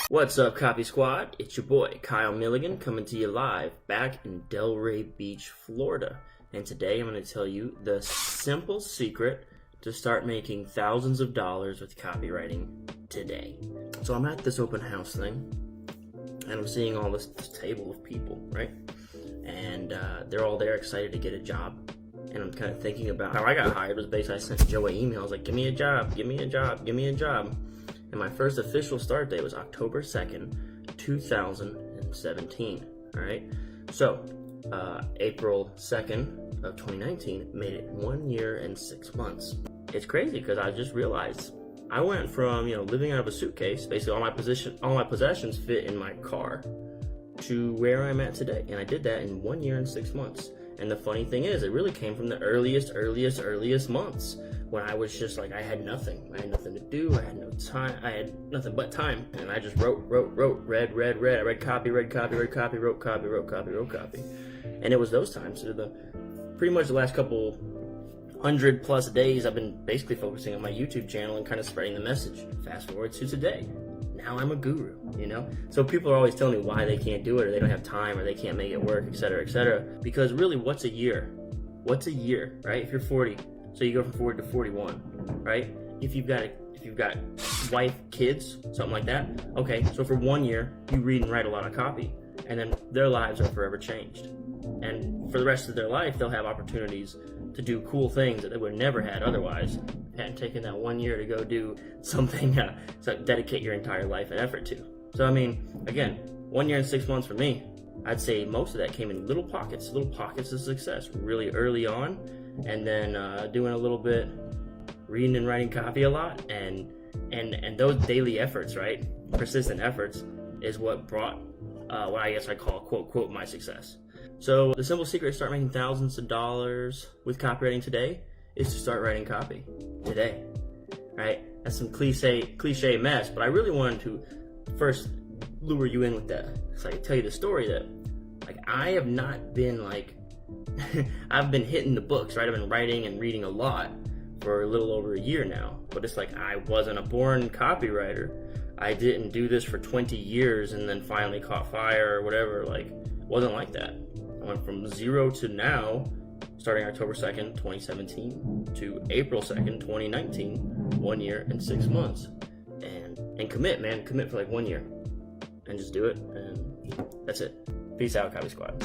What's up, Copy Squad? It's your boy, Kyle Milligan, coming to you live back in Delray Beach, Florida. And today I'm going to tell you the simple secret to start making thousands of dollars with copywriting today. So I'm at this open house thing, and I'm seeing all this table of people, right? And they're all there excited to get a job. And I'm kind of thinking about how I got hired was basically I sent Joe emails like, give me a job, give me a job, give me a job. And my first official start date was October 2nd, 2017, all right? So, April 2nd of 2019 made it 1 year and 6 months. It's crazy because I just realized I went from, living out of a suitcase, basically all my possessions fit in my car, to where I'm at today. And I did that in 1 year and 6 months. And the funny thing is, it really came from the earliest months when I was just like, I had nothing. I had nothing to do. I had no time. I had nothing but time. And I just wrote, read. I read copy, wrote copy. And it was those times, so pretty much the last couple 100+ days, I've been basically focusing on my YouTube channel and kind of spreading the message. Fast forward to today. Now I'm a guru, So people are always telling me why they can't do it, or they don't have time, or they can't make it work, etc. Because really, what's a year? What's a year, right? If you're 40, so you go from 40 to 41, right? If you've got wife, kids, something like that. Okay, so for 1 year, you read and write a lot of copy, and then their lives are forever changed. And for the rest of their life, they'll have opportunities to do cool things that they would have never had otherwise. Hadn't taken that 1 year to go do something to dedicate your entire life and effort to. So I mean, again, 1 year and 6 months for me, I'd say most of that came in little pockets of success really early on, and then doing a little bit, reading and writing copy a lot, and those daily efforts, right, persistent efforts, is what brought what I guess I call quote my success. So the simple secret to start making thousands of dollars with copywriting today is to start writing copy today, right? That's some cliche mess, but I really wanted to first lure you in with that, so I can tell you the story that, I have not been I've been hitting the books, right? I've been writing and reading a lot for a little over a year now, but it's like I wasn't a born copywriter. I didn't do this for 20 years and then finally caught fire or whatever. Wasn't like that. I went from zero to now, starting October 2nd, 2017 to April 2nd, 2019, 1 year and 6 months. And commit for 1 year and just do it. And that's it. Peace out, Copy Squad.